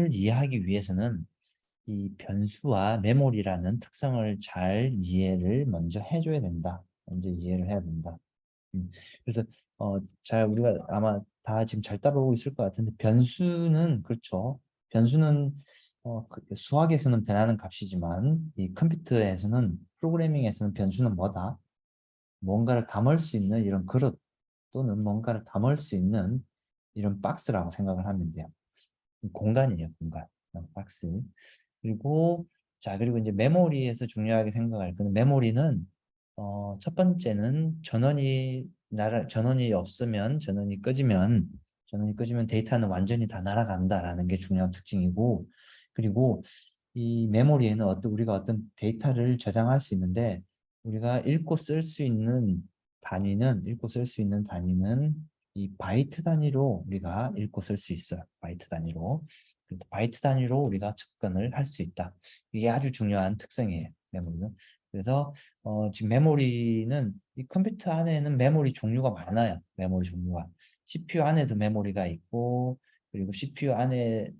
얘를 이해하기 위해서는 이 변수와 메모리라는 특성을 잘 이해를 먼저 해줘야 된다. 먼저 이해를 해야 된다. 그래서 잘 우리가 아마 다 지금 잘 따라오고 있을 것 같은데 변수는 그렇죠. 변수는 수학에서는 변하는 값이지만 이 컴퓨터에서는 프로그래밍에서는 변수는 뭐다? 뭔가를 담을 수 있는 이런 그릇 또는 뭔가를 담을 수 있는 이런 박스라고 생각을 하면 돼요. 공간이에요, 공간. 박스. 그리고 그리고 이제 메모리에서 중요하게 생각할 거는 메모리는 첫 번째는 전원이 없으면 전원이 꺼지면 데이터는 완전히 다 날아간다라는 게 중요한 특징이고 그리고 이 메모리에는 우리가 어떤 데이터를 저장할 수 있는데 우리가 읽고 쓸 수 있는 단위는 이 바이트 단위로 우리가 읽고 쓸 수 있어요. 바이트 단위로. 바이트 단위로 우리가 접근을 할 수 있다. 이게 아주 중요한 특성이에요. 메모리는. 그래서 지금 메모리는 이 컴퓨터 안에는 메모리 종류가 많아요. 메모리 종류가. CPU 안에도 메모리가 있고 그리고 CPU 안에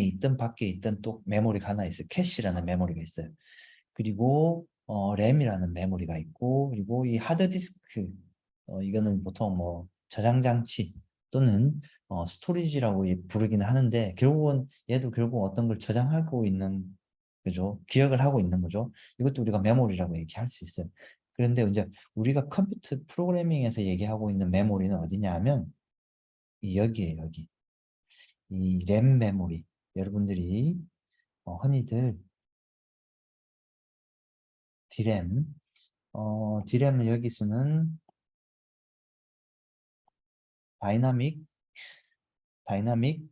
있든 밖에 있든 또 메모리가 하나 있어요. 캐시라는 메모리가 있어요. 그리고 램이라는 메모리가 있고 그리고 이 하드디스크 이거는 보통 뭐 저장 장치 또는 스토리지라고 부르기는 하는데 얘도 결국 어떤 걸 저장하고 있는 그죠? 기억을 하고 있는 거죠. 이것도 우리가 메모리라고 얘기할 수 있어요. 그런데 이제 우리가 컴퓨터 프로그래밍에서 얘기하고 있는 메모리는 어디냐 하면 여기에요, 여기. 이 램 메모리. 여러분들이 흔히들 디램 디램은 여기서는 다이나믹 다이나믹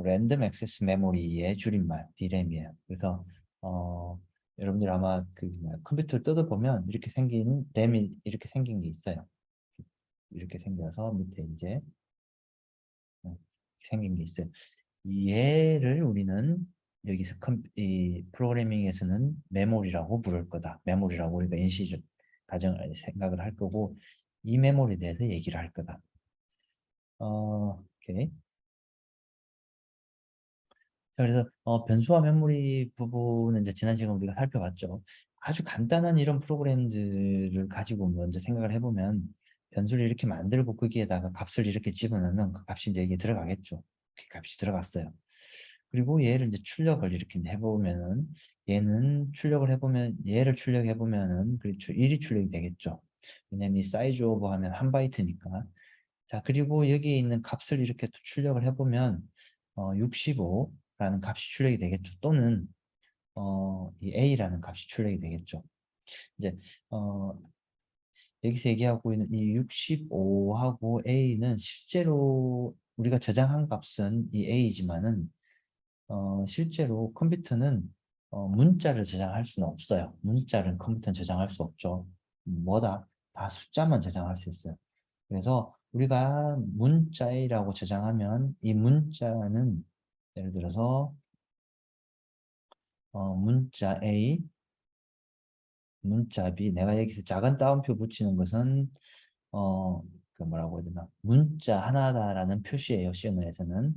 랜덤 액세스 메모리의 줄임말 디램이에요. 그래서 여러분들 아마 컴퓨터를 뜯어보면 이렇게 생긴 램이 이렇게 생긴 게 있어요. 이렇게 생겨서 밑에 이제 생긴 게 있어요. 얘를 우리는 여기서 이 프로그래밍에서는 메모리라고 부를 거다. 메모리라고 우리가 생각을 할 거고 이 메모리에 대해서 얘기를 할 거다. 오케이. 자, 그래서 변수와 메모리 부분은 이제 지난 시간 우리가 살펴봤죠. 아주 간단한 이런 프로그램들을 가지고 먼저 생각을 해보면 변수를 이렇게 만들고 거기에다가 값을 이렇게 집어넣으면 그 값이 이제 이게 들어가겠죠. 그 값이 들어갔어요. 그리고 얘를 이제 출력을 이렇게 해보면은 얘를 출력해보면은 그렇죠. 1이 출력이 되겠죠. 왜냐면 이 사이즈 오버 하면 한 바이트니까. 자, 그리고 여기에 있는 값을 이렇게 또 출력을 해보면 65라는 값이 출력이 되겠죠. 또는 이 a라는 값이 출력이 되겠죠. 이제 여기서 얘기하고 있는 이 65하고 a는 실제로 우리가 저장한 값은 이 a지만은 실제로 컴퓨터는 문자를 저장할 수는 없어요. 문자는 컴퓨터는 저장할 수 없죠. 뭐다? 다 숫자만 저장할 수 있어요. 그래서 우리가 문자이라고 저장하면 이 문자는 예를 들어서 문자 A, 문자 B 내가 여기서 작은 따옴표 붙이는 것은 그 뭐라고 해야 되나 문자 하나다라는 표시예요. 시언어에서는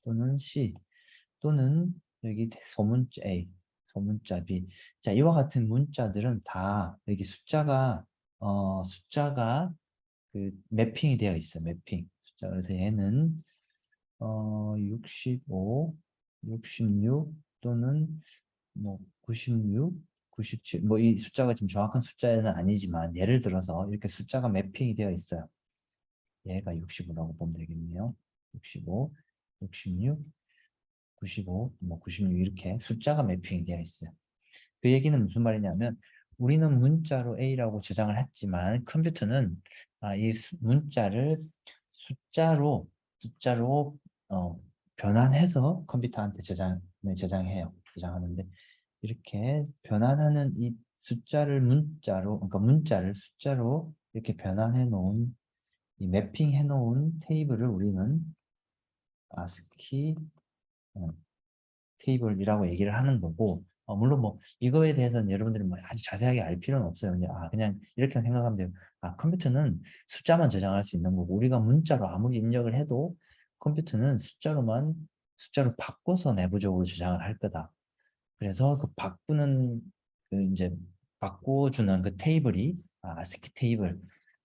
또는 C 또는 여기 소문자 A, 소문자 B. 자, 이와 같은 문자들은 다 여기 숫자가 그 매핑이 되어 있어. 매핑. 숫자 그래서 얘는 65, 66 또는 뭐 96, 97. 뭐 이 숫자가 지금 정확한 숫자는 아니지만 예를 들어서 이렇게 숫자가 매핑이 되어 있어요. 얘가 65라고 보면 되겠네요. 65, 66, 95, 뭐 96 이렇게 숫자가 매핑이 되어 있어요. 그 얘기는 무슨 말이냐면 우리는 문자로 A라고 저장을 했지만 컴퓨터는 이 문자를 숫자로 변환해서 컴퓨터한테 저장해요. 저장하는데 이렇게 변환하는 이 숫자를 그러니까 문자를 숫자로 이렇게 변환해 놓은 이 매핑해 놓은 테이블을 우리는 ASCII 테이블이라고 얘기를 하는 거고 물론 뭐 이거에 대해서는 여러분들이 뭐 아주 자세하게 알 필요는 없어요. 그냥 이렇게 생각하면 돼요. 컴퓨터는 숫자만 저장할 수 있는 거고 우리가 문자로 아무리 입력을 해도 컴퓨터는 숫자로 바꿔서 내부적으로 저장을 할 거다. 그래서 그 바꾸는 그 이제 바꿔주는 그 테이블이 아스키 테이블.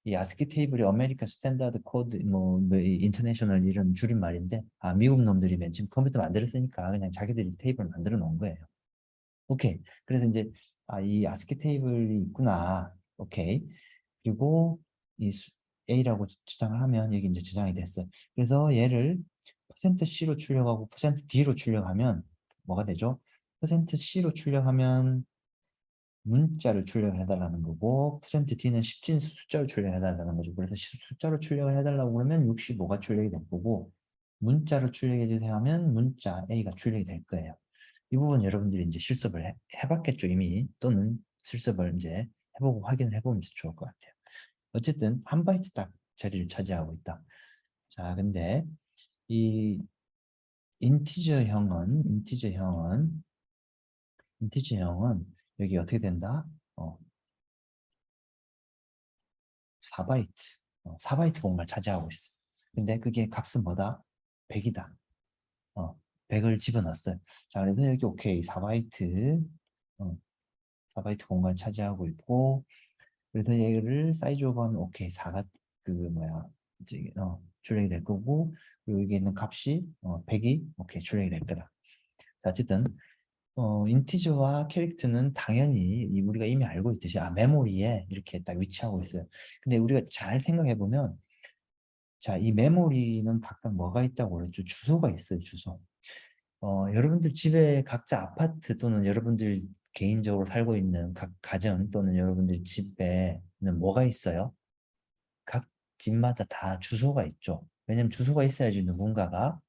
이 아스키 테이블이 아메리카 스탠다드 코드 뭐 인터내셔널 이런 줄임말인데 미국 놈들이 맨 처음 컴퓨터 만들었으니까 그냥 자기들이 테이블 만들어 놓은 거예요. 오케이. 그래서 이제 이 아스키 테이블이 있구나. 오케이. 그리고 이 A라고 저장을 하면 여기 이제 저장이 됐어요. 그래서 얘를 %C로 출력하고 %D로 출력하면 뭐가 되죠? %C로 출력하면 문자를 출력을 해달라는 거고 %D는 10진수 숫자를 출력해달라는 거죠. 그래서 숫자로 출력을 해달라고 그러면 65가 출력이 될 거고 문자로 출력해 주세요 하면 문자 A가 출력이 될 거예요. 이 부분 여러분들이 이제 실습을 해봤겠죠 이미 또는 실습을 이제 해보고 확인을 해보면 좋을 것 같아요. 어쨌든 한 바이트 딱 자리를 차지하고 있다. 자, 근데 이 인티저형은 여기 어떻게 된다? 4바이트, 4바이트 공간을 차지하고 있어. 근데 그게 값은 뭐다? 100이다. 100을 집어넣었어요. 자, 그래서 여기 오케이 4바이트, 4바이트 공간을 차지하고 있고, 그래서 얘를 사이즈 오버하면 오케이 4가 그 뭐야 이제 출력이 될 거고, 그리고 여기 있는 값이 100이 오케이 출력이 될 거다. 자, 어쨌든 인티저와 캐릭터는 당연히 우리가 이미 알고 있듯이 메모리에 이렇게 딱 위치하고 있어요. 근데 우리가 잘 생각해 보면 자, 이 메모리는 각각 뭐가 있다고 그랬죠? 주소가 있어요, 주소. 여러분들 집에 각자 아파트 또는 여러분들 개인적으로 살고 있는 각 가정 또는 여러분들 집에는 뭐가 있어요? 각 집마다 다 주소가 있죠. 왜냐면 주소가 있어야지 누군가가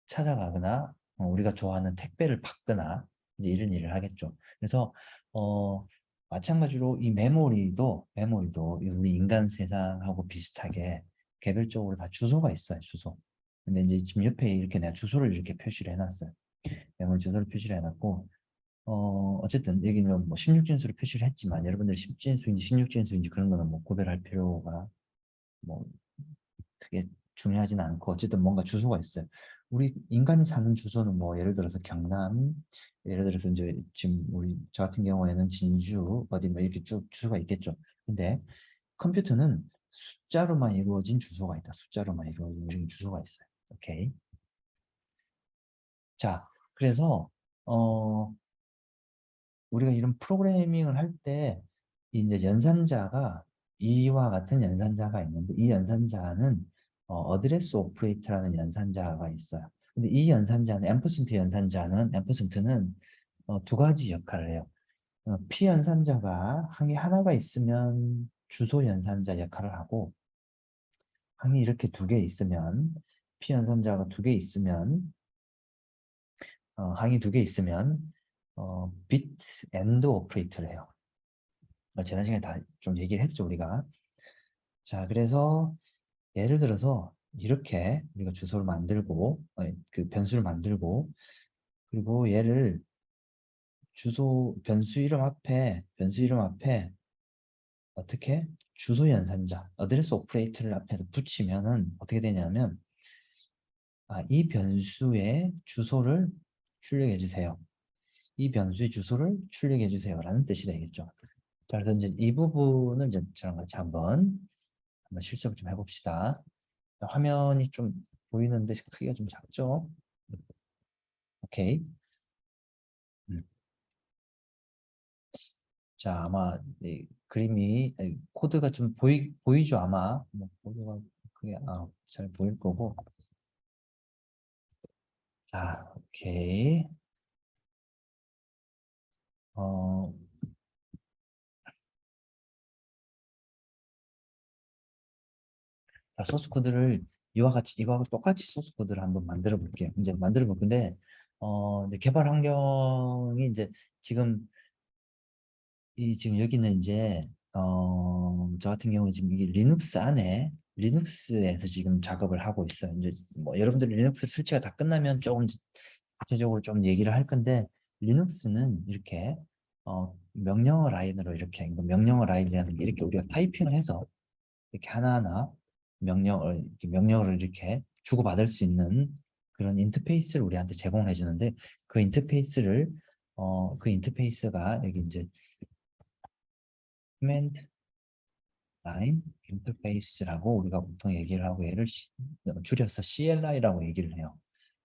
찾아가거나 우리가 좋아하는 택배를 받거나 이제 이런 일을 하겠죠. 그래서 마찬가지로 이 메모리도 우리 인간 세상하고 비슷하게 개별적으로 다 주소가 있어요. 주소. 근데 이제 지금 옆에 이렇게 내가 주소를 이렇게 표시를 해놨어요. 메모리 주소를 표시를 해놨고 어쨌든 여기는 뭐 16진수로 표시를 했지만 여러분들 10진수인지 16진수인지 그런 거는 뭐 구별할 필요가 뭐 그게 중요하진 않고 어쨌든 뭔가 주소가 있어요. 우리 인간이 사는 주소는 뭐 예를 들어서 경남, 예를 들어서 이제 지금 우리 저 같은 경우에는 진주 어디 뭐 이렇게 쭉 주소가 있겠죠. 근데 컴퓨터는 숫자로만 이루어진 주소가 있다. 숫자로만 이루어진 주소가 있어요. 오케이. 자, 그래서 어 우리가 이런 프로그래밍을 할 때 이제 연산자가 이와 같은 연산자가 있는데 이 연산자는 어드레스 오퍼레이터라는 연산자가 있어요. 근데 이 연산자는 앰퍼센트는 두 가지 역할을 해요. P 연산자가 항이 하나가 있으면 주소 연산자 역할을 하고 항이 이렇게 두 개 있으면 P 연산자가 두 개 있으면 항이 두 개 있으면 비트 엔드 오퍼레이터를 해요. 지난 시간에 다 좀 얘기를 했죠, 우리가. 자, 그래서 예를 들어서 이렇게 우리가 주소를 만들고, 그 변수를 만들고, 그리고 얘를 변수 이름 앞에 어떻게 주소 연산자, 어드레스 오퍼레이터를 앞에서 붙이면은 어떻게 되냐면, 이 변수의 주소를 출력해 주세요. 이 변수의 주소를 출력해 주세요라는 뜻이 되겠죠. 자, 그래서 이제 이 부분을 이제 저랑 같이 한번 실습을 좀 해봅시다. 화면이 좀 보이는데 크기가 좀 작죠? 오케이. 음. 자, 아마 이 그림이 코드가 좀 보이죠? 아마 뭐 코드가 크게 잘 보일 거고. 자, 오케이. 어, 자, 소스 코드를 이와 똑같이 소스 코드를 한번 만들어 볼게요. 이제 만들어 볼 건데, 이제 개발 환경이 이제 지금 지금 여기는 이제 저 같은 경우는 지금 이게 리눅스에서 지금 작업을 하고 있어요. 이제 뭐 여러분들 리눅스 설치가 다 끝나면 조금 구체적으로 좀 얘기를 할 건데 리눅스는 이렇게 명령어 라인으로 이렇게 명령어 라인이라는 게 이렇게 우리가 타이핑을 해서 이렇게 하나하나 명령어를 이렇게 주고받을 수 있는 그런 인터페이스를 우리한테 제공해 주는데 그 인터페이스가 여기 이제 command line interface라고 우리가 보통 얘기를 하고 얘를 줄여서 CLI라고 얘기를 해요.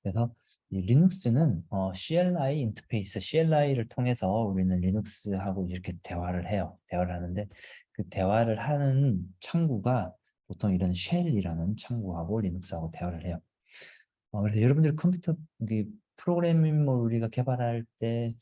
그래서 이 리눅스는 CLI 인터페이스, CLI를 통해서 우리는 리눅스하고 이렇게 대화를 해요. 대화를 하는데 그 대화를 하는 창구가 보통 이런 쉘이라는 창구하고 리눅스하고 대화를 해요. 그래서 여러분들 컴퓨터 프로그래밍을 우리가 개발할 때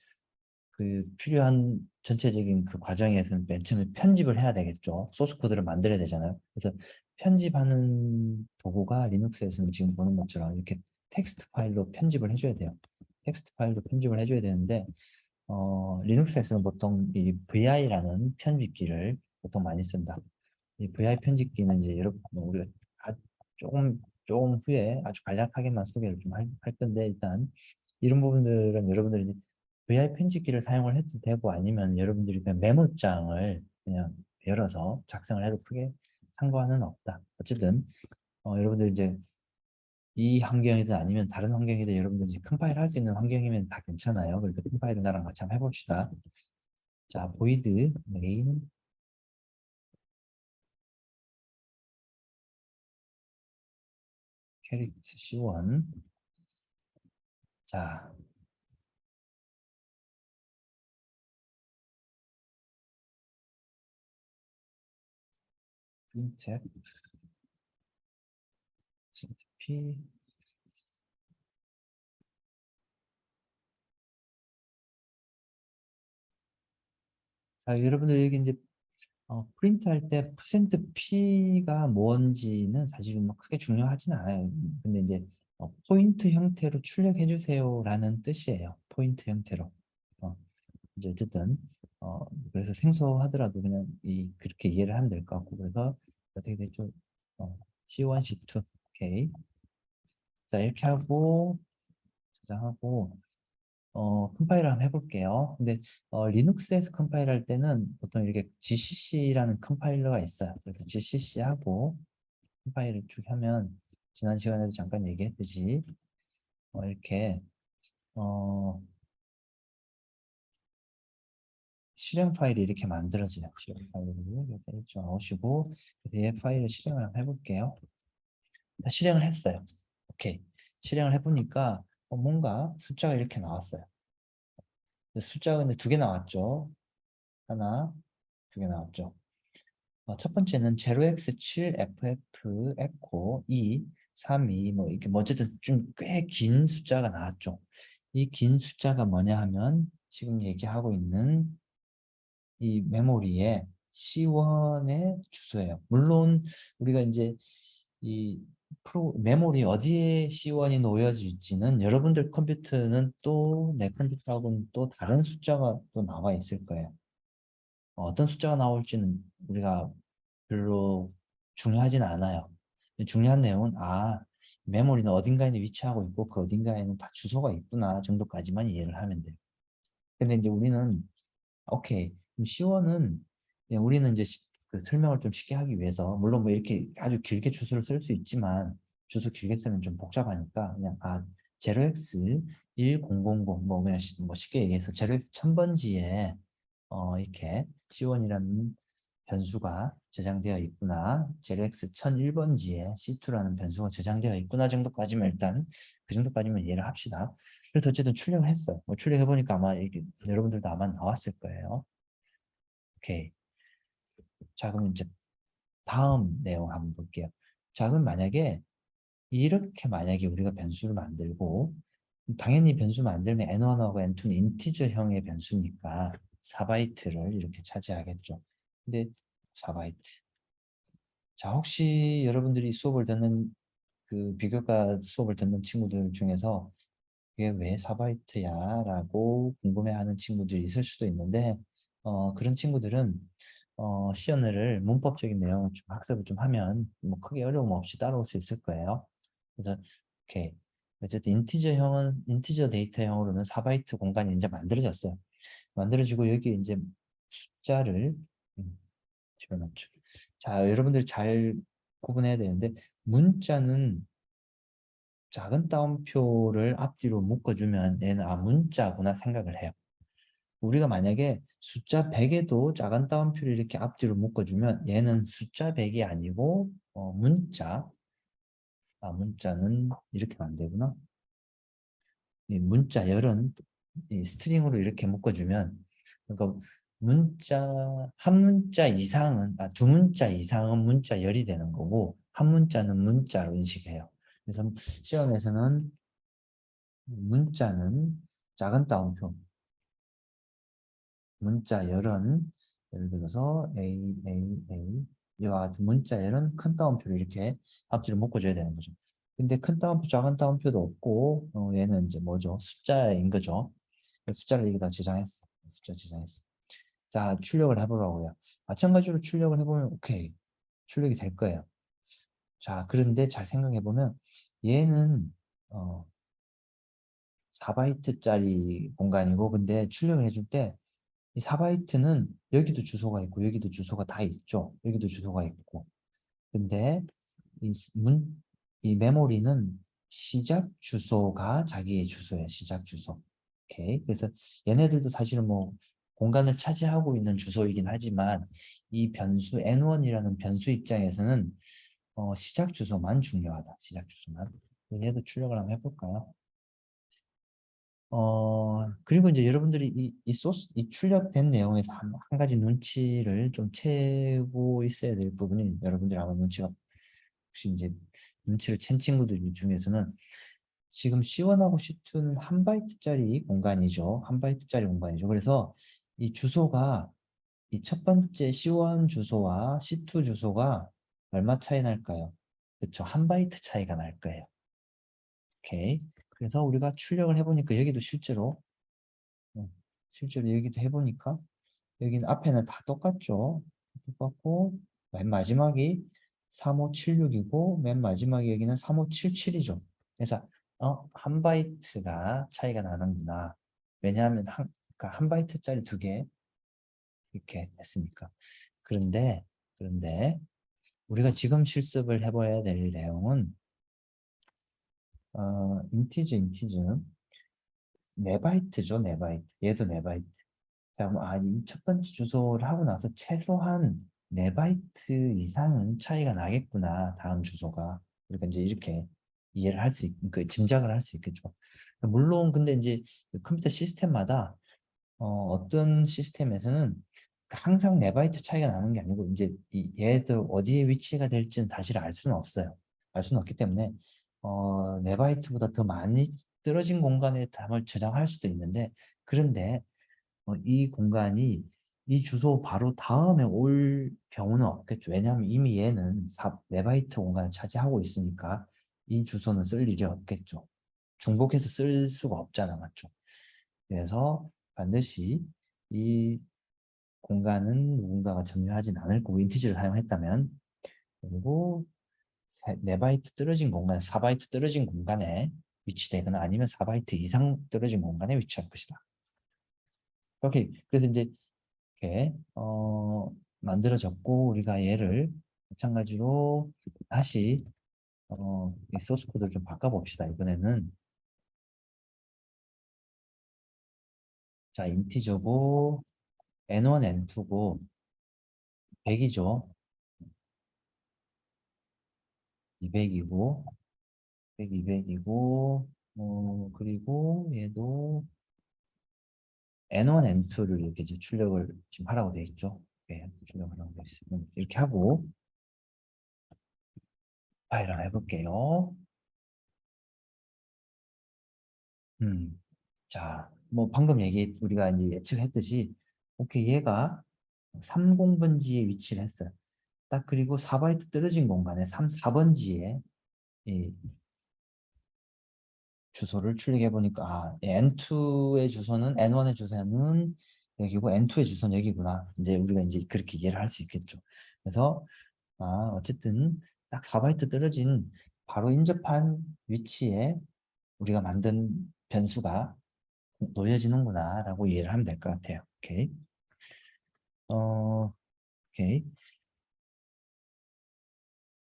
그 필요한 전체적인 그 과정에서는 맨 처음에 편집을 해야 되겠죠. 소스 코드를 만들어야 되잖아요. 그래서 편집하는 도구가 리눅스에서는 지금 보는 것처럼 이렇게 텍스트 파일로 편집을 해줘야 돼요. 텍스트 파일로 편집을 해줘야 되는데 리눅스에서는 보통 이 VI라는 편집기를 보통 많이 쓴다. 이 VI 편집기는 이제 여러분 우리가 조금 후에 아주 간략하게만 소개를 좀 할 건데 일단 이런 부분들은 여러분들이 VI 편집기를 사용을 해도 되고 아니면 여러분들이 그냥 메모장을 그냥 열어서 작성을 해도 크게 상관은 없다. 어쨌든 여러분들 이제 이 환경이든 아니면 다른 환경이든 여러분들 이제 컴파일 할 수 있는 환경이면 다 괜찮아요. 그래서 컴파일을 나랑 같이 한번 해봅시다. 자, void main 캐릭터 C1 자, printf p 자, 여러분들 여기 이제 프린트 할 때 퍼센트 %P가 뭔지는 사실 뭐 크게 중요하진 않아요. 근데 이제 포인트 형태로 출력해 주세요라는 뜻이에요. 포인트 형태로. 어, 이제 어쨌든 그래서 생소하더라도 그냥 그렇게 이해를 하면 될 것 같고 그래서 어떻게 되죠? C1, C2, 오케이. 자 이렇게 하고 저장하고 컴파일을 한번 해볼게요. 근데 리눅스에서 컴파일할 때는 보통 이렇게 GCC라는 컴파일러가 있어요. 그래서 GCC하고 컴파일을 쭉 하면 지난 시간에도 잠깐 얘기했듯이 이렇게 어, 실행 파일이 이렇게 만들어져요. 실행 파일을 여기서 좀 나오시고 얘 파일을 실행을 한번 해볼게요. 실행을 했어요. 오케이. 실행을 해보니까 뭔가 숫자가 이렇게 나왔어요. 숫자가 근데 두 개 나왔죠. 하나, 두 개 나왔죠. 첫 번째는 0x7 ff 에코 2 3 2 뭐 이렇게 뭐 어쨌든 좀 꽤 긴 숫자가 나왔죠. 이 긴 숫자가 뭐냐 하면 지금 얘기하고 있는 이 메모리의 C1의 주소예요. 물론 우리가 이제 이 메모리 어디에 C1이 놓여질지는 여러분들 컴퓨터는 또 내 컴퓨터하고는 또 다른 숫자가 또 나와 있을 거예요. 어떤 숫자가 나올지는 우리가 별로 중요하진 않아요. 중요한 내용은 메모리는 어딘가에 위치하고 있고 그 어딘가에는 다 주소가 있구나 정도까지만 이해를 하면 돼요. 근데 이제 우리는 오케이 그럼 C1은 그냥 우리는 이제 그 설명을 좀 쉽게 하기 위해서 물론 뭐 이렇게 아주 길게 주소를 쓸 수 있지만 주소 길게 쓰면 좀 복잡하니까 그냥 0x 1000 뭐 그냥 뭐 쉽게 얘기해서 0x 1000번지에 이렇게 C1이라는 변수가 저장되어 있구나. ZX 1001번지에 C2라는 변수가 저장되어 있구나 정도까지만 일단 그 정도까지만 이해를 합시다. 그래서 어쨌든 출력을 했어요. 출력해보니까 아마 이게 여러분들도 아마 나왔을 거예요. 오케이. 자, 그럼 이제 다음 내용 한번 볼게요. 자, 그럼 만약에 우리가 변수를 만들고 당연히 변수 만들면 n1하고 n2는 인티저형의 변수니까 4바이트를 이렇게 차지하겠죠. 근데 4바이트. 자, 혹시 여러분들이 수업을 듣는 그 비교과 수업을 듣는 친구들 중에서 이게 왜 4바이트야? 라고 궁금해하는 친구들이 있을 수도 있는데 그런 친구들은 시연을 문법적인 내용을 좀 학습을 좀 하면 뭐 크게 어려움 없이 따라올 수 있을 거예요. 그래서 오케이. 어쨌든 인티저 데이터형으로는 4바이트 공간이 이제 만들어졌어요. 만들어지고 여기 이제 숫자를 집어넣죠. 자, 여러분들이 잘 구분해야 되는데 문자는 작은 따옴표를 앞뒤로 묶어주면 얘는 문자구나 생각을 해요. 우리가 만약에 숫자 100에도 작은 따옴표를 이렇게 앞뒤로 묶어주면 얘는 숫자 100이 아니고 문자. 문자는 이렇게 안 되구나. 이 문자 열은 이 스트링으로 이렇게 묶어주면 그러니까 한 문자 이상은 두 문자 이상은 문자 열이 되는 거고 한 문자는 문자로 인식해요. 그래서 시험에서는 문자는 작은 따옴표 문자 열은 예를 들어서 이와 같은 문자 열은 큰 따옴표를 이렇게 앞뒤로 묶어줘야 되는 거죠. 근데 큰 따옴표, 작은 따옴표도 없고 얘는 이제 뭐죠? 숫자인 거죠. 숫자를 여기다 저장했어. 숫자 저장했어. 자, 출력을 해보라고요. 마찬가지로 출력을 해보면 오케이. 출력이 될 거예요. 자, 그런데 잘 생각해보면 얘는 4바이트짜리 공간이고 근데 출력을 해줄 때 이 4바이트는 여기도 주소가 있고 여기도 주소가 다 있죠. 여기도 주소가 있고. 근데 이, 이 메모리는 시작 주소가 자기의 주소예요. 시작 주소. 오케이. 그래서 얘네들도 사실은 뭐 공간을 차지하고 있는 주소이긴 하지만 이 변수 N1이라는 변수 입장에서는 시작 주소만 중요하다. 시작 주소만. 얘도 출력을 한번 해볼까요? 그리고 이제 여러분들이 이 출력된 내용에서 한 가지 눈치를 좀 채고 있어야 될 부분이 여러분들이 아마 혹시 이제 눈치를 챈 친구들 중에서는 지금 C1하고 C2는 한 바이트짜리 공간이죠. 한 바이트짜리 공간이죠. 그래서 이 주소가 이 첫 번째 C1 주소와 C2 주소가 얼마 차이 날까요? 그렇죠. 한 바이트 차이가 날 거예요. 오케이. 그래서 우리가 출력을 해보니까 여기도 음, 실제로 여기도 해보니까 여기는 앞에는 다 똑같죠. 똑같고 맨 마지막이 3576이고 맨 마지막에 여기는 3577이죠. 그래서 한 바이트가 차이가 나는구나. 왜냐하면 그러니까 한 바이트짜리 두 개 이렇게 했으니까. 그런데 우리가 지금 실습을 해봐야 될 내용은 인티저 네 바이트죠, 네 바이트. 얘도 네 바이트. 자, 이첫 번째 주소를 하고 나서 최소한 4바이트 이상은 차이가 나겠구나, 다음 주소가. 그러니까 이제 이렇게 이해를 그 짐작을 할 수 있겠죠. 물론, 근데 이제 그 컴퓨터 시스템마다, 어떤 시스템에서는 항상 4바이트 차이가 나는 게 아니고, 이제 얘들 어디에 위치가 될지는 사실 알 수는 없어요. 알 수는 없기 때문에, 4바이트보다 더 많이 떨어진 공간에 답을 저장할 수도 있는데, 그런데 이 공간이 이 주소 바로 다음에 올 경우는 없겠죠. 왜냐하면 이미 얘는 4바이트 공간을 차지하고 있으니까 이 주소는 쓸 일이 없겠죠. 중복해서 쓸 수가 없잖아, 맞죠? 그래서 반드시 이 공간은 누군가가 점유하진 않을 거고 인티지를 사용했다면 그리고 4바이트 떨어진 공간, 4바이트 떨어진 공간에 위치되거나 아니면 4바이트 이상 떨어진 공간에 위치할 것이다. 오케이. 그래서 이제 이렇게 만들어졌고 우리가 얘를 마찬가지로 다시 이 소스 코드를 좀 바꿔봅시다. 이번에는 자 인티저고 n1, n2고 100이죠. 200이고 100, 200이고 그리고 얘도 n1, n2를 이렇게 이제 출력을 지금 하라고 돼 있죠. 네, 출력하라고 돼 있으면 이렇게 하고 파일을 해볼게요. 음. 자, 뭐 방금 우리가 이제 예측했듯이 오케이 얘가 30번지에 위치를 했어요. 딱 그리고 4바이트 떨어진 공간에 4번지에 이 주소를 출력해 보니까 N2의 주소는 N1의 주소는 여기고 N2의 주소는 여기구나. 이제 우리가 이제 그렇게 이해를 할 수 있겠죠. 그래서 어쨌든 딱 4바이트 떨어진 바로 인접한 위치에 우리가 만든 변수가 놓여지는구나라고 이해를 하면 될 것 같아요. 오케이. 오케이.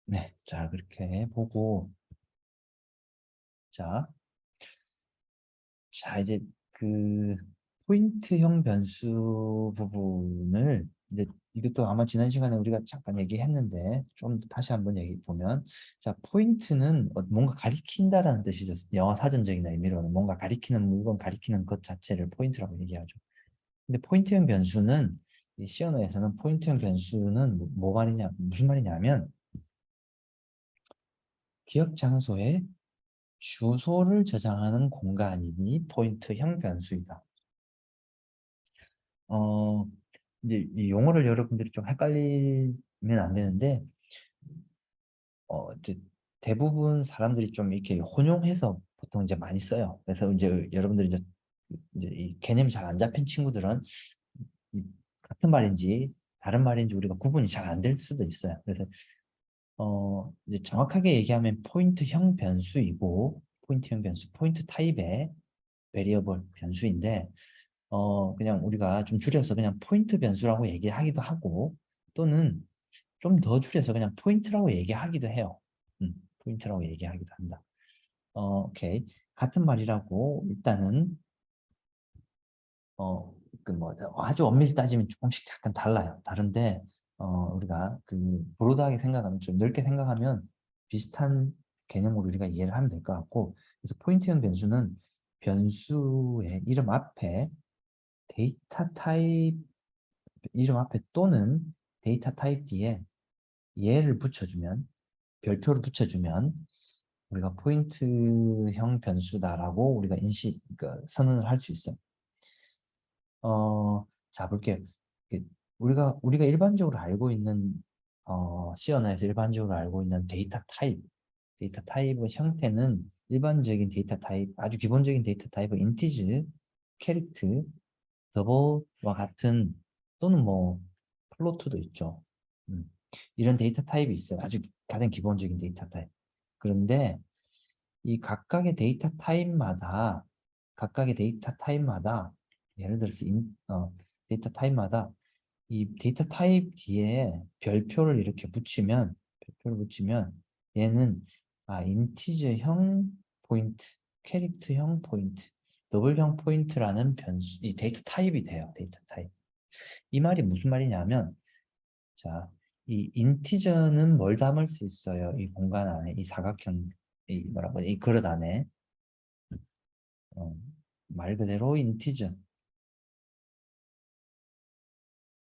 네. 자, 그렇게 보고 자, 이제 그 포인트형 변수 부분을 이제 이것도 아마 지난 시간에 우리가 잠깐 얘기했는데 좀 다시 한번 얘기 보면 자 포인트는 뭔가 가리킨다라는 뜻이죠. 영어 사전적인 의미로는 뭔가 가리키는 물건 가리키는 것 자체를 포인트라고 얘기하죠. 근데 포인트형 변수는 이 C 언어에서는 포인트형 변수는 뭐 말이냐 무슨 말이냐면 기억 장소에 주소를 저장하는 공간이니 포인트형 변수이다. 어, 이제 이 용어를 여러분들이 좀 헷갈리면 안 되는데, 이제 대부분 사람들이 좀 이렇게 혼용해서 보통 이제 많이 써요. 그래서 이제 여러분들이 이제 이 개념이 잘 안 잡힌 친구들은 이 같은 말인지 다른 말인지 우리가 구분이 잘 안 될 수도 있어요. 그래서 이제 정확하게 얘기하면 포인트형 변수이고, 포인트형 변수, 포인트 타입의 베리어블 변수인데, 그냥 우리가 좀 줄여서 그냥 포인트 변수라고 얘기하기도 하고, 또는 좀 더 줄여서 그냥 포인트라고 얘기하기도 해요. 포인트라고 얘기하기도 한다. 오케이. 같은 말이라고 일단은, 그 뭐, 아주 엄밀히 따지면 조금씩 약간 달라요. 다른데, 우리가 그 브로드하게 생각하면, 좀 넓게 생각하면 비슷한 개념으로 우리가 이해를 하면 될 것 같고, 그래서 포인트형 변수는 변수의 이름 앞에 데이터 타입 이름 앞에 또는 데이터 타입 뒤에 얘를 붙여주면 별표를 붙여주면 우리가 포인트형 변수다라고 우리가 그러니까 선언을 할 수 있어요. 자 볼게요. 우리가 일반적으로 알고 있는 C 언어에서 일반적으로 알고 있는 데이터 타입의 형태는 일반적인 데이터 타입, 아주 기본적인 데이터 타입은 인티즈, 캐릭터, 더블과 같은 또는 뭐 플로트도 있죠. 음, 이런 데이터 타입이 있어요. 아주 가장 기본적인 데이터 타입. 그런데 이 각각의 데이터 타입마다 예를 들어서 데이터 타입마다 이 데이터 타입 뒤에 별표를 붙이면 얘는 인티저형 포인트, 캐릭터형 포인트, 더블형 포인트라는 변수, 이 데이터 타입이 돼요. 데이터 타입. 이 말이 무슨 말이냐면 자, 이 인티저는 뭘 담을 수 있어요? 이 공간 안에, 이 사각형, 이 그릇 안에 어, 말 그대로 인티저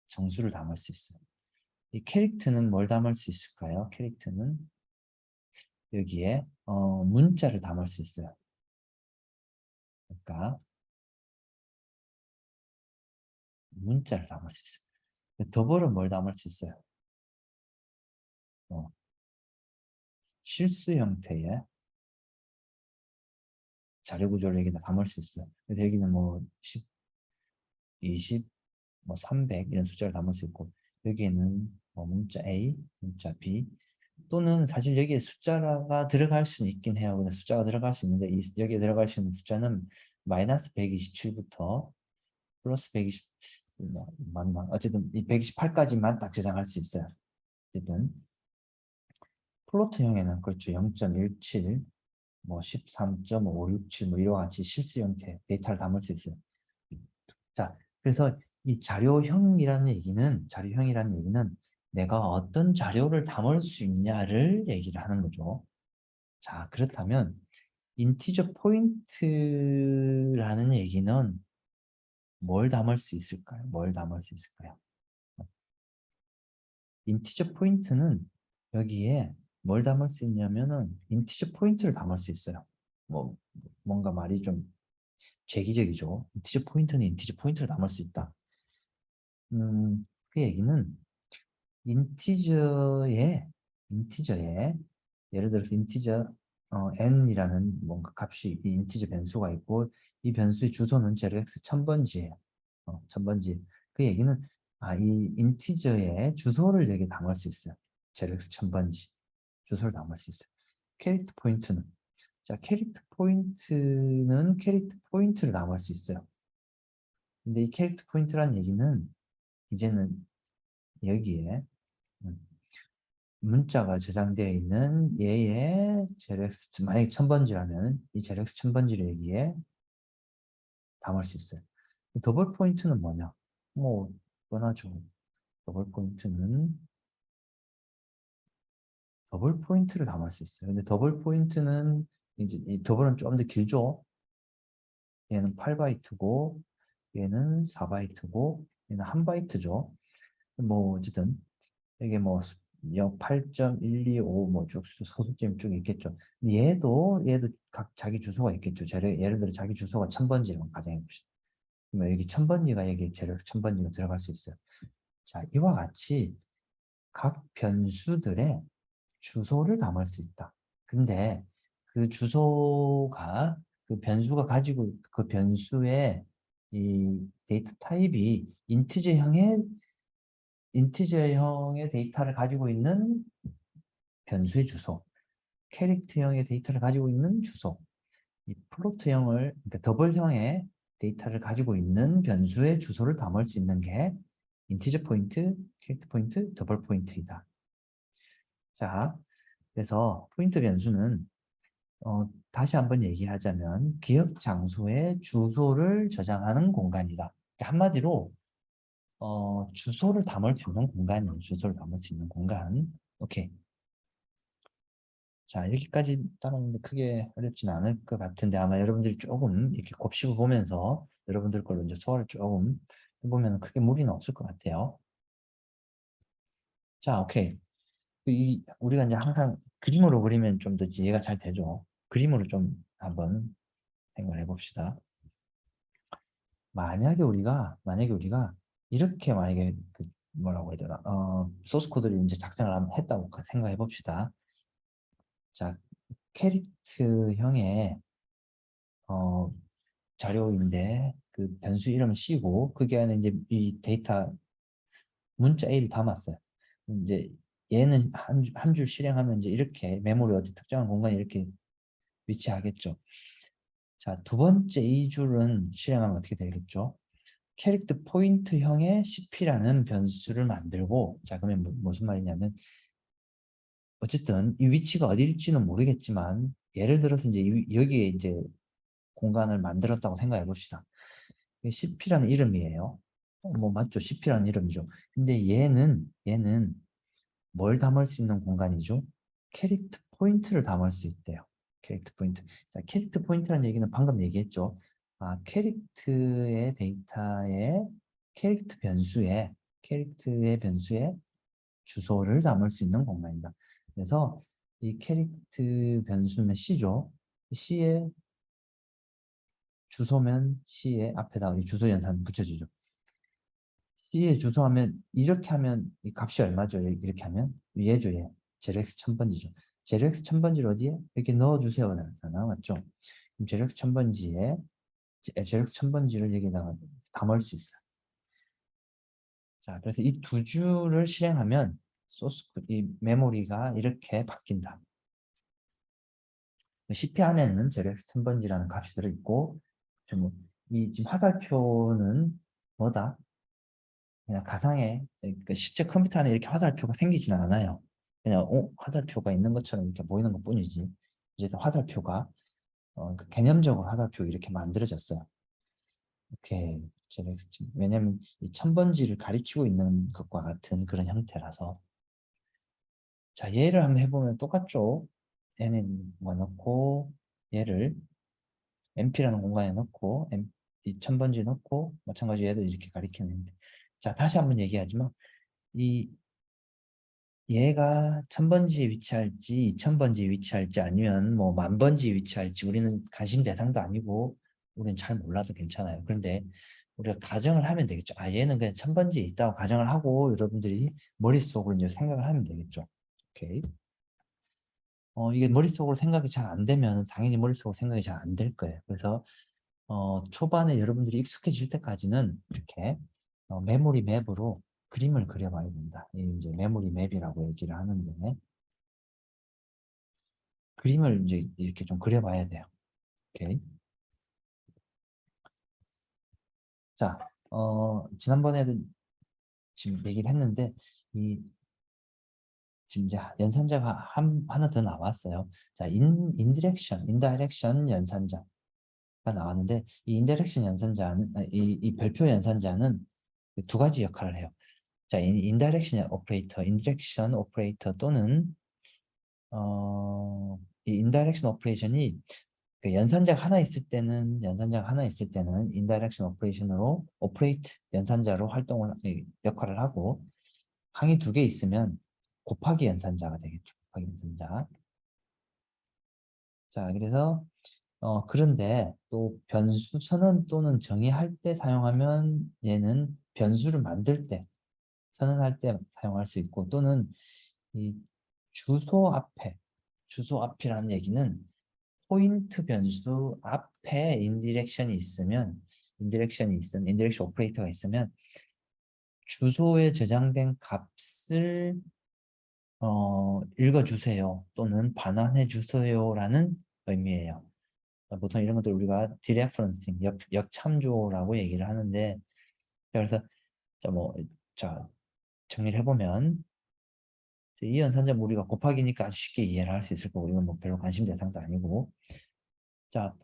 정수를 담을 수 있어요. 이 캐릭터는 뭘 담을 수 있을까요? 캐릭터는 여기에 문자를 담을 수 있어요. 그러니까 문자를 담을 수 있어요. 더블은 뭘 담을 수 있어요? 어, 실수 형태의 자료 구조를 여기다 담을 수 있어요. 그래서 여기는 뭐 10, 20, 뭐 300 이런 숫자를 담을 수 있고 여기에는 뭐 문자 A, 문자 B 또는 사실 여기에 숫자가 들어갈 수는 있긴 해요. 근데 숫자가 들어갈 수 있는데 여기에 들어갈 수 있는 숫자는 마이너스 127부터 플러스 120 맞나? 어쨌든 이 128까지만 딱 저장할 수 있어요. 어쨌든 플로트형에는 그렇죠. 0.17, 뭐 13.567, 뭐 이와 같이 실수 형태 데이터를 담을 수 있어요. 자, 그래서 이 자료형이라는 얘기는 내가 어떤 자료를 담을 수 있냐를 얘기를 하는 거죠. 자, 그렇다면 인티저 포인트라는 얘기는 뭘 담을 수 있을까요? 뭘 담을 수 있을까요? 인티저 포인트는 여기에 뭘 담을 수 있냐면은 인티저 포인트를 담을 수 있어요. 뭐 뭔가 말이 좀 괴기적이죠. 인티저 포인트는 인티저 포인트를 담을 수 있다. 그 얘기는 인티저에 예를 들어서 인티저 n이라는 뭔가 값이 이 인티저 변수가 있고 이 변수의 주소는 0x 1000번지예요. 1000번지. 그 얘기는 이 인티저의 주소를 여기 담을 수 있어요. 0x 1000번지. 주소를 담을 수 있어요. 캐릭터 포인트는 캐릭터 포인트를 담을 수 있어요. 근데 이 캐릭터 포인트라는 얘기는 이제는 여기에 문자가 저장되어 있는 얘의 제렉스, 만약에 1000번지라면 이 제렉스 1000번지를 여기에 담을 수 있어요. 더블 포인트는 뭐냐? 뭐 뻔하죠. 더블 포인트는 더블 포인트를 담을 수 있어요. 근데 더블 포인트는 이제 이 더블은 좀 더 길죠. 얘는 8바이트고 얘는 4바이트고 얘는 1바이트죠. 뭐 어쨌든 이게 뭐 8.125 뭐 쭉 소수점 쭉 있겠죠. 근데 얘도 각 자기 주소가 있겠죠. 예를 들어 자기 주소가 1000번지라고 가정해 봅시다. 그러면 여기 1000번지가 여기 재력 1000번지가 들어갈 수 있어요. 자, 이와 같이 각 변수들의 주소를 담을 수 있다. 근데 그 주소가 그 변수가 가지고 그 변수의 이 데이터 타입이 인티저형의 데이터를 가지고 있는 변수의 주소, 캐릭터형의 데이터를 가지고 있는 주소, 이 플로트형을 그러니까 더블형의 데이터를 가지고 있는 변수의 주소를 담을 수 있는 게 인티저 포인트, 캐릭터 포인트, 더블 포인트이다. 자, 그래서 포인트 변수는 다시 한번 얘기하자면 기억 장소의 주소를 저장하는 공간이다. 그러니까 한마디로 주소를 담을 수 있는 공간이에요. 주소를 담을 수 있는 공간. 오케이. 자, 여기까지 따라오는데 크게 어렵진 않을 것 같은데 아마 여러분들이 조금 이렇게 곱씹어 보면서 여러분들 걸로 이제 소화를 조금 해보면 크게 무리는 없을 것 같아요. 자, 오케이. 우리가 이제 항상 그림으로 그리면 좀 더 이해가 잘 되죠. 그림으로 좀 한번 생각을 해봅시다. 만약에 우리가 이렇게 만약에 그 뭐라고 해야 되나 소스 코드를 이제 작성을 했다고 생각해 봅시다. 자, 캐릭트형의 어, 자료인데 그 변수 이름을 씌고 그게 안에 이제 이 데이터 문자 A를 담았어요. 이제 얘는 한 줄 실행하면 이제 이렇게 메모리 어디 특정한 공간에 이렇게 위치하겠죠. 자, 두 번째 이 줄은 실행하면 어떻게 되겠죠? 캐릭터 포인트형의 CP라는 변수를 만들고, 자, 그러면 무슨 말이냐면, 어쨌든 이 위치가 어디일지는 모르겠지만, 예를 들어서 이제 여기에 이제 공간을 만들었다고 생각해 봅시다. CP라는 이름이에요. 뭐 맞죠? CP라는 이름이죠. 근데 얘는 뭘 담을 수 있는 공간이죠? 캐릭터 포인트를 담을 수 있대요. 캐릭터 포인트. 자, 캐릭터 포인트라는 얘기는 방금 얘기했죠. 아, 캐릭터의 데이터에 캐릭터의 변수에 주소를 담을 수 있는 공간이다. 그래서 이 캐릭터 변수는 C죠. C의 주소면 C의 앞에다 이 주소 연산 붙여주죠. C의 주소하면 이렇게 하면 이 값이 얼마죠? 이렇게 하면 얘죠, 얘. 제렉스 1000번지죠. 제렉스 1000번지를 어디에? 이렇게 넣어주세요. 맞죠? 그럼 제렉스 1000번지에 제렉스 1000번지를 여기다가 담을 수 있어요. 자, 그래서 이 두 줄을 실행하면 이 메모리가 이렇게 바뀐다. CP 안에는 제렉스 1000번지라는 값이 들어있고, 이 지금 화살표는 뭐다? 그냥 가상의 그러니까 실제 컴퓨터 안에 이렇게 화살표가 생기지는 않아요. 그냥 화살표가 있는 것처럼 이렇게 보이는 것뿐이지. 어쨌든 화살표가 그 개념적으로 화살표 이렇게 만들어졌어요. 이렇게 왜냐면 이 1000번지를 가리키고 있는 것과 같은 그런 형태라서. 자, 얘를 한번 해보면 똑같죠. 얘는 뭐 넣고 얘를 MP라는 공간에 넣고 이 1000번지 넣고 마찬가지로 얘도 이렇게 가리키는데, 자, 다시 한번 얘기하지만 이 얘가 1000번지에 위치할지 2000번지에 위치할지 아니면 뭐 10,000번지에 위치할지 우리는 관심 대상도 아니고 우리는 잘 몰라서 괜찮아요. 그런데 우리가 가정을 하면 되겠죠. 아, 얘는 그냥 1000번지에 있다고 가정을 하고 여러분들이 머릿속으로 이제 생각을 하면 되겠죠. 오케이. 이게 머릿속으로 생각이 잘 안 되면 당연히 머릿속으로 생각이 잘 안 될 거예요. 그래서 초반에 여러분들이 익숙해질 때까지는 이렇게 메모리 맵으로 그림을 그려봐야 된다. 이 이제 메모리 맵이라고 얘기를 하는데 그림을 이제 이렇게 좀 그려봐야 돼요. 오케이. 자, 지난번에도 지금 얘기를 했는데 이 지금 이제 연산자가 하나 더 나왔어요. 자, 인디렉션 연산자가 나왔는데 이 인디렉션 연산자는 이 별표 연산자는 두 가지 역할을 해요. 자, 인디렉션 오퍼레이터 또는 이 인다이렉션 오퍼레이션이 그 연산자가 하나 있을 때는 인다이렉션 오퍼레이션으로 연산자로 역할을 하고 항이 두 개 있으면 곱하기 연산자가 되겠죠. 곱하기 연산자. 자, 그래서 그런데 또 변수 선언 또는 정의할 때 사용하면 얘는 변수를 만들 때 선언할 때 사용할 수 있고 또는 이 주소 앞이라는 얘기는 포인트 변수 앞에 인디렉션 오퍼레이터가 있으면 주소에 저장된 값을 읽어주세요 또는 반환해 주세요라는 의미예요. 보통 이런 것들 우리가 디레퍼런싱, 역참조라고 얘기를 하는데 그래서 자 정리를 해보면 이 연산자 우리가 곱하기니까 아주 쉽게 이해를 할 수 있을 거고 이건 뭐 별로 관심 대상도 아니고 자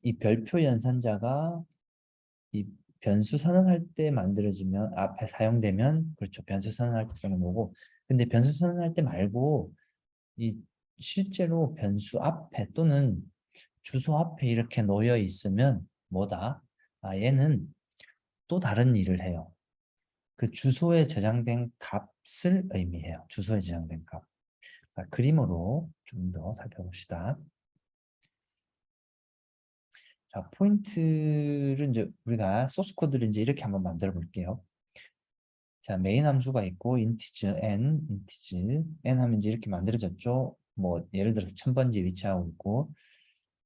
이 별표 연산자가 이 변수 선언할 때 만들어지면 앞에 사용되면 그렇죠 변수 선언할 때 쓰는 거고 근데 변수 선언할 때 말고 이 실제로 변수 앞에 또는 주소 앞에 이렇게 놓여 있으면 뭐다? 얘는 또 다른 일을 해요. 그 주소에 저장된 값을 의미해요. 주소에 저장된 값. 자, 그림으로 좀 더 살펴봅시다. 자, 포인트를 이제 우리가 소스 코드를 이제 이렇게 한번 만들어 볼게요. 자, 메인 함수가 있고 인티저 n 하면 이제 이렇게 만들어졌죠. 뭐 예를 들어서 1000번지에 위치하고 있고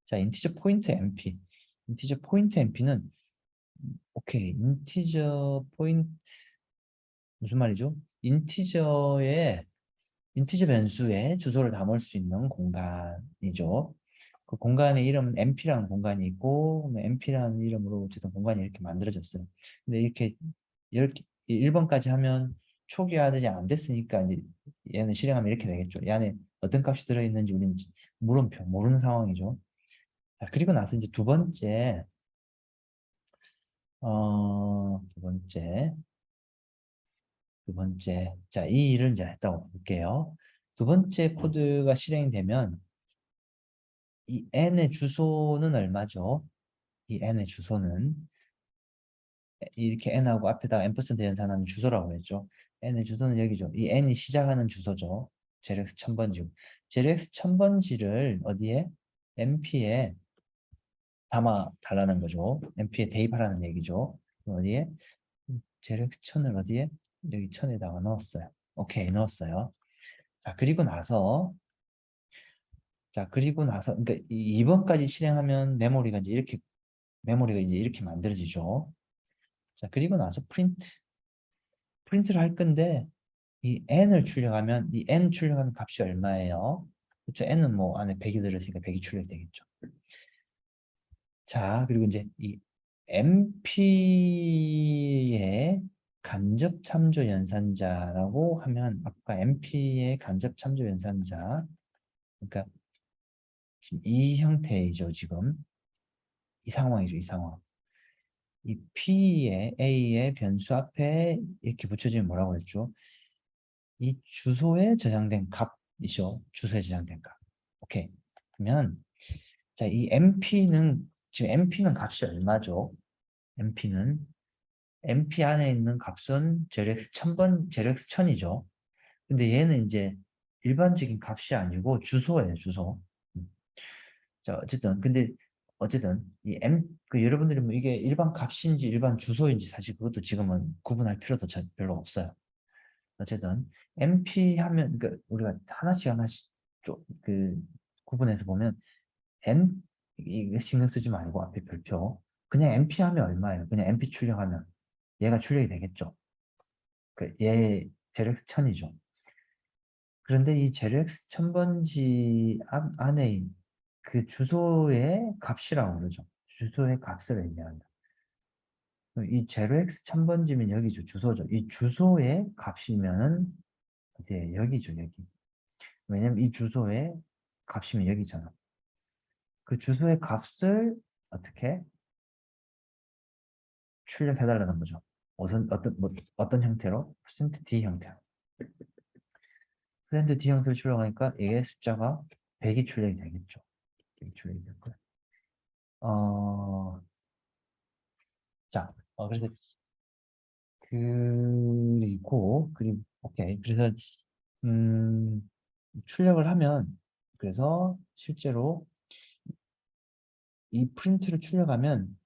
자, 인티저 포인트 np는 오케이. 인티저 포인트 무슨 말이죠? 인티저 변수에 주소를 담을 수 있는 공간이죠. 그 공간의 이름은 np라는 공간이 있고 np라는 이름으로 어쨌든 공간이 이렇게 만들어졌어요. 근데 이렇게 1번까지 하면 초기화되지 안 됐으니까 이제 얘는 실행하면 이렇게 되겠죠. 이 안에 어떤 값이 들어있는지 우리는 물음표 모르는 상황이죠. 자, 그리고 나서 이제 두 번째 자, 이 일을 이제 했다고 볼게요. 두 번째 코드가 실행되면 이 n의 주소는 얼마죠? 이 n의 주소는 이렇게 n하고 앞에다가 앰퍼센트 연산하는 주소라고 했죠. n의 주소는 여기죠. 이 n이 시작하는 주소죠. 제렉스 1000번지. 제렉스 1000번지를 어디에? np에 담아 달라는 거죠. np에 대입하라는 얘기죠. 어디에? 제렉스 1000을 어디에? 여기 1000에다가 넣었어요. 오케이, 넣었어요. 자, 그리고 나서, 그러니까 2번까지 실행하면 메모리가 이제 이렇게 만들어지죠. 자, 그리고 나서 프린트를 할 건데, 이 n 출력하는 값이 얼마예요? 그렇죠. n은 뭐 안에 100이 들어있으니까 100이 출력되겠죠. 자, 그리고 이제 이 MP의 간접 참조 연산자라고 하면 아까 MP의 간접 참조 연산자 그러니까 지금 이 형태이죠, 지금. 이 상황이죠, 이 상황. 이 A의 변수 앞에 이렇게 붙여지면 뭐라고 했죠? 이 주소에 저장된 값이죠. 주소에 저장된 값. 오케이. 그러면 자, 지금 MP는 값이 얼마죠? MP 안에 있는 값은 제렉스 1000이죠. 근데 얘는 이제 일반적인 값이 아니고 주소예요, 주소. 음. 자, 어쨌든 여러분들이 뭐 이게 일반 값인지 일반 주소인지 사실 그것도 지금은 구분할 필요도 별로 없어요. 어쨌든 MP 하면 그러니까 우리가 하나씩 구분해서 보면 M 이거 신경 쓰지 말고 앞에 별표 그냥 MP 하면 얼마예요? 그냥 MP 출력하면 얘가 출력이 되겠죠. 얘 제렉스 1000이죠. 그런데 이 제렉스 1000번지 안에 그 주소의 값이라고 그러죠. 주소의 값을 의미한다. 이 제렉스 1000번지면 여기죠. 주소죠. 이 주소의 값이면은 이제 여기죠. 여기. 왜냐면 이 주소의 값이면 여기잖아. 그 주소의 값을 어떻게 출력해달라는 거죠. 어떤 형태로? %d 형태로. %d 형태로 출력하니까 이게 숫자가 100이 출력이 되겠죠. 100이 출력이 될 거예요. 어, 자, 그래서 그리고 오케이. 그래서 음, 출력을 하면 그래서 실제로 이 프린트를 출력하면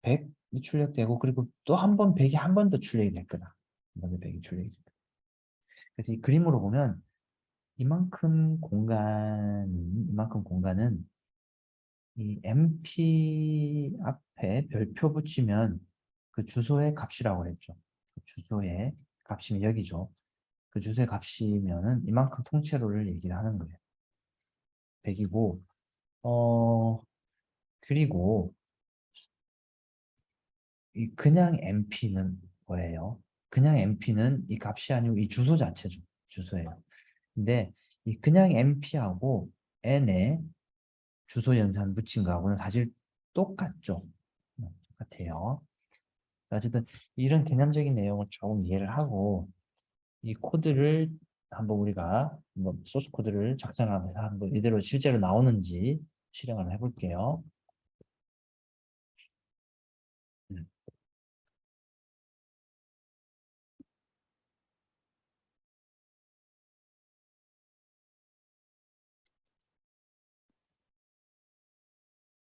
100이 출력되고 그리고 또 한 번 100이 한 번 더 출력이 될 거다. 한 번 더 100이 출력이 될 거다. 그래서 이 그림으로 보면 이만큼 공간은 이 MP 앞에 별표 붙이면 그 주소의 값이라고 했죠. 그 주소의 값이면 여기죠. 그 주소의 값이면은 이만큼 통째로를 얘기를 하는 거예요. 100이고 그리고 이 그냥 MP는 뭐예요? 그냥 MP는 이 값이 아니고 이 주소 자체죠. 주소예요. 근데 이 그냥 MP하고 N에 주소 연산 붙인 거하고는 사실 똑같죠. 똑같아요. 어쨌든 이런 개념적인 내용을 조금 이해를 하고 이 코드를 한번 우리가 한번 소스 코드를 작성하면서 한번 이대로 실제로 나오는지 실행을 해볼게요. 음.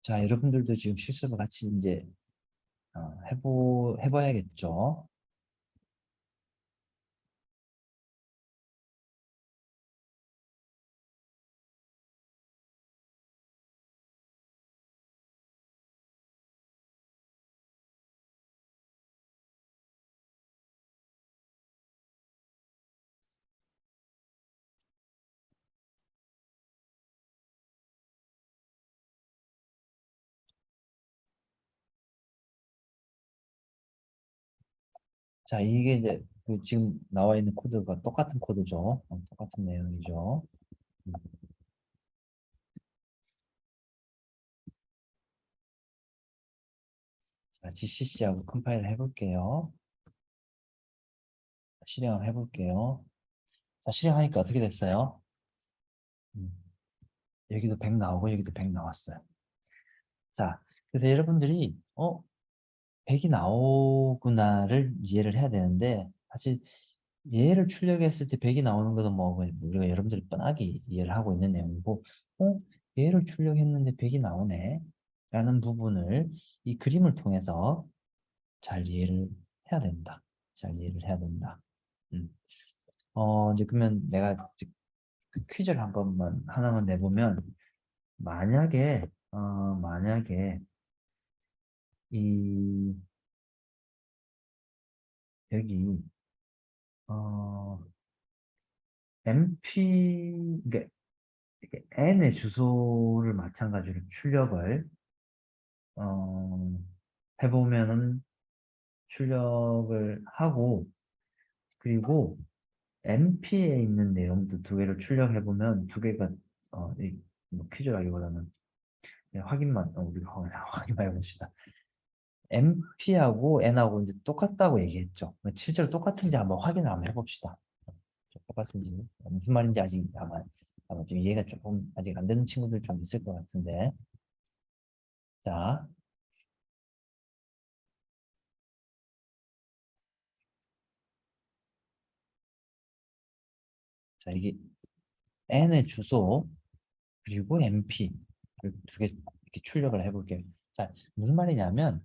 자, 여러분들도 지금 실습을 같이 이제 해봐야겠죠. 자, 이게 이제 그 지금 나와 있는 코드가 똑같은 코드죠. 똑같은 내용이죠. 음. 자, GCC하고 컴파일 해볼게요. 실행을 해볼게요. 자, 실행하니까 어떻게 됐어요? 음, 여기도 100 나오고 여기도 100 나왔어요. 자, 그래서 여러분들이 100이 나오구나를 이해를 해야 되는데 사실 얘를 출력했을 때 100이 나오는 것은 뭐 우리가 여러분들이 뻔하게 이해를 하고 있는 내용이고 얘를 출력했는데 100이 나오네 라는 부분을 이 그림을 통해서 잘 이해를 해야 된다. 잘 이해를 해야 된다. 음. 이제 그러면 내가 그 퀴즈를 한 번만 하나만 내보면 만약에 이 여기 어 MP 이게 N의 주소를 마찬가지로 출력을 어, 해보면은 출력을 하고 그리고 MP에 있는 내용도 두 개를 출력해보면 두 개가 뭐 퀴즈라기보다는 그냥 우리가 확인만 해봅시다. MP하고 N하고 이제 똑같다고 얘기했죠. 실제로 똑같은지 한번 확인을 한번 해봅시다. 똑같은지 무슨 말인지 아마 좀 이해가 조금 아직 안 되는 친구들 좀 있을 것 같은데 자, 자 이게 N의 주소 그리고 MP 두 개 이렇게 출력을 해볼게요. 자, 무슨 말이냐면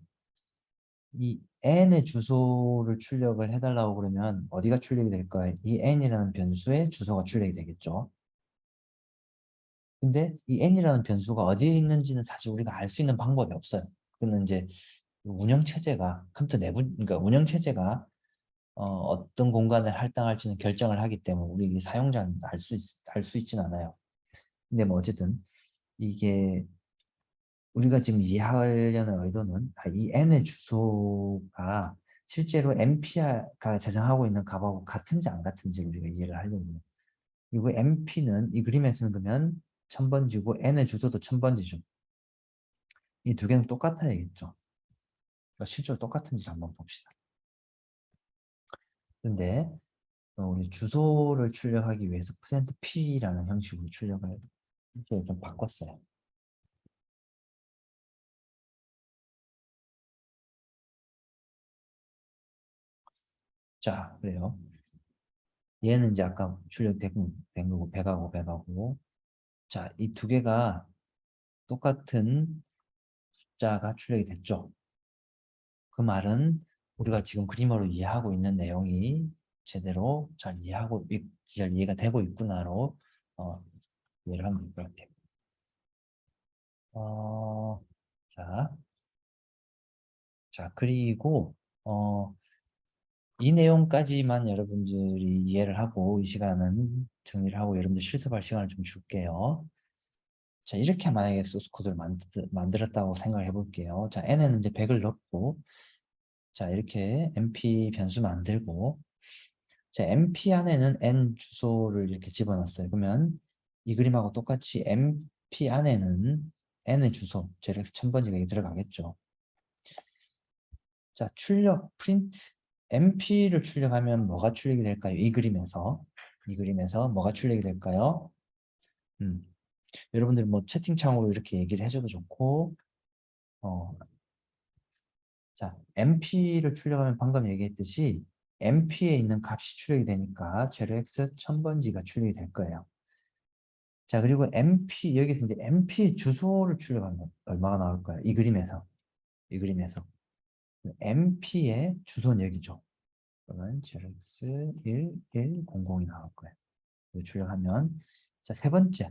이 N의 주소를 출력을 해달라고 그러면 어디가 출력이 될까요? 이 N이라는 변수의 주소가 출력이 되겠죠. 근데 이 N이라는 변수가 어디에 있는지는 사실 우리가 알 수 있는 방법이 없어요. 그는 이제 운영체제가 컴퓨터 내부 그러니까 운영체제가 어떤 공간을 할당할지는 결정을 하기 때문에 우리 사용자는 알 수 있진 않아요. 근데 뭐 어쨌든 이게 우리가 지금 이해하려는 의도는 이 N의 주소가 실제로 MP가 저장하고 있는 값하고 같은지 안 같은지 우리가 이해를 하려고 해요. 그리고 MP는 이 그림에서는 그러면 1000번지고 N의 주소도 1000번지죠. 이 두 개는 똑같아야겠죠. 그러니까 실제로 똑같은지 한번 봅시다. 근데 우리 주소를 출력하기 위해서 %P라는 형식으로 출력을 좀 바꿨어요. 자, 그래요. 얘는 이제 아까 출력된 거고 100하고 100하고 자, 이 두 개가 똑같은 숫자가 출력이 됐죠. 그 말은 우리가 지금 그림으로 이해하고 있는 내용이 제대로 잘 이해가 되고 있구나로 어, 이해를 하면 될 것 같아요. 어, 자, 그리고 이 내용까지만 여러분들이 이해를 하고 이 시간은 정리를 하고 여러분들 실습할 시간을 좀 줄게요. 자, 이렇게 만약에 소스 코드를 만들었다고 생각해 볼게요. 자, n에는 이제 100을 넣고 자, 이렇게 mp 변수 만들고 자, mp 안에는 n 주소를 이렇게 집어넣었어요. 그러면 이 그림하고 똑같이 mp 안에는 n의 주소, JRX 1000번지가 들어가겠죠. 자, 프린트 mP를 출력하면 뭐가 출력이 될까요? 이 그림에서 뭐가 출력이 될까요? 음, 여러분들 뭐 채팅창으로 이렇게 얘기를 해줘도 좋고, 어, 자, mP를 출력하면 방금 얘기했듯이 mP에 있는 값이 출력이 되니까 제로x 1000번지가 출력이 될 거예요. 자, 그리고 mP 여기서 이제 mP 주소를 출력하면 얼마가 나올까요? 이 그림에서 mP의 주소는 여기죠. 그러면 제로x 1100이 나올 거예요. 이거 출력하면 자, 세 번째.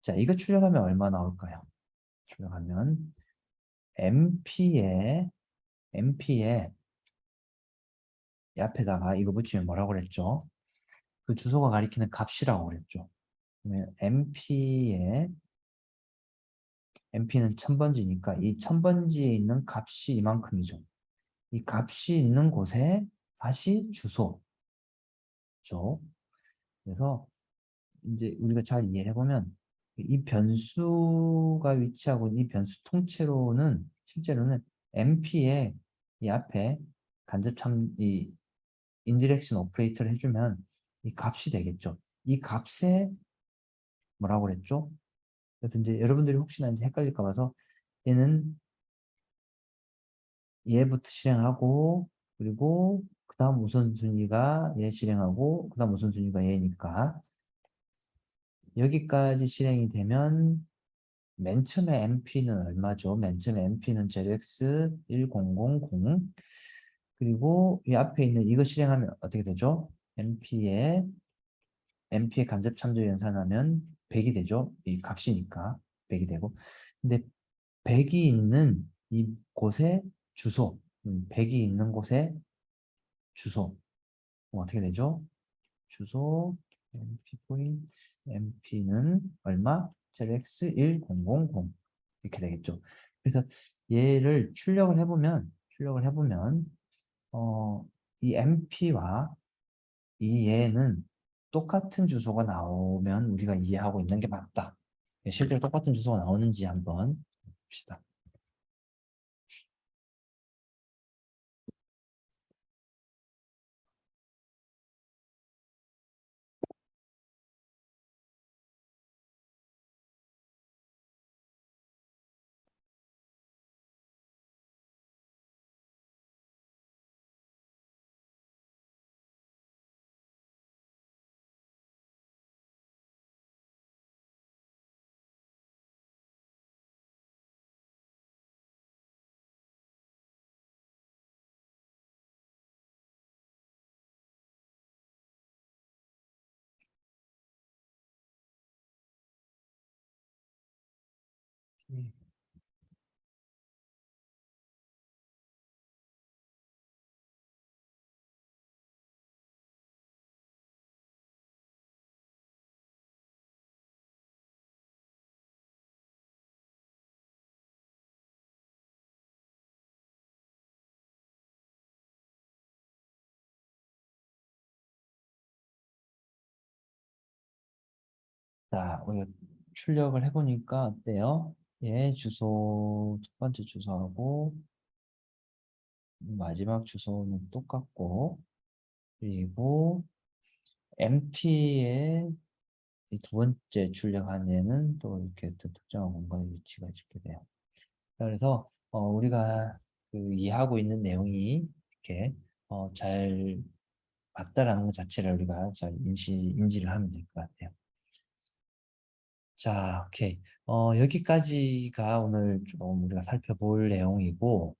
자, 이거 출력하면 얼마 나올까요? 출력하면 mp에 이 앞에다가 이거 붙이면 뭐라고 그랬죠? 그 주소가 가리키는 값이라고 그랬죠. 그러면 mp는 1000번지니까 이 1000번지에 있는 값이 이만큼이죠. 이 값이 있는 곳에 다시 주소죠. 그래서 이제 우리가 잘 이해해 보면 이 변수가 위치하고 이 변수 통째로는 실제로는 mp에 이 앞에 간접참 이 인디렉션 오퍼레이터를 해주면 이 값이 되겠죠. 이 값에 뭐라고 그랬죠? 그래서 이제 여러분들이 혹시나 이제 헷갈릴까 봐서 얘는 얘부터 실행하고 그리고 그 다음 우선순위가 얘 실행하고 그 다음 우선순위가 얘니까 여기까지 실행이 되면 맨 처음에 MP는 얼마죠? 맨 처음에 MP는 제로x 1000 그리고 이 앞에 있는 이거 실행하면 어떻게 되죠? MP의 간접 참조 연산하면 100이 되죠? 이 값이니까 100이 되고 근데 100이 있는 이곳에 주소 100이 있는 곳에 주소 어떻게 되죠? 주소 MP 포인트 MP는 얼마? 제로x 1000 이렇게 되겠죠. 그래서 얘를 출력을 해보면 이 MP와 이 얘는 똑같은 주소가 나오면 우리가 이해하고 있는 게 맞다. 실제로 똑같은 주소가 나오는지 한번 봅시다. 자, 우리가 출력을 해보니까 어때요? 얘 주소, 첫 번째 주소하고 마지막 주소는 똑같고, 그리고 MP의 두 번째 출력한 얘는 또 이렇게 특정한 공간에 위치가 이렇게 돼요. 그래서 우리가 그 이해하고 있는 내용이 이렇게 잘 맞다라는 것 자체를 우리가 잘 인지를 하면 될 것 같아요. 자, 오케이. 여기까지가 오늘 좀 우리가 살펴볼 내용이고,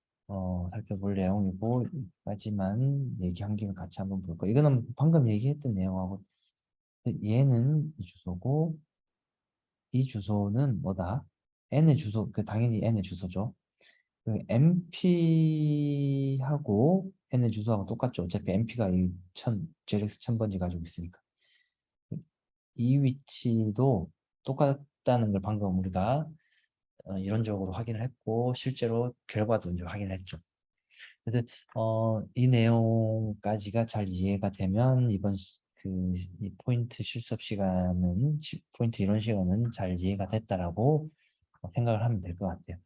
여기까지만 얘기한 김에 같이 한번 볼 거예요. 이거는 방금 얘기했던 내용하고, 얘는 이 주소고, 이 주소는 뭐다? n의 주소, 그 당연히 n의 주소죠. 그 MP하고 n의 주소하고 똑같죠. 어차피 MP가 이 JX 1000번지 가지고 있으니까. 이 위치도 똑같다는 걸 방금 우리가 이론적으로 확인을 했고 실제로 결과도 이제 확인을 했죠. 그래서 이 내용까지가 잘 이해가 되면 이 포인트 실습 시간은 포인트 이론 시간은 잘 이해가 됐다라고 생각을 하면 될 것 같아요.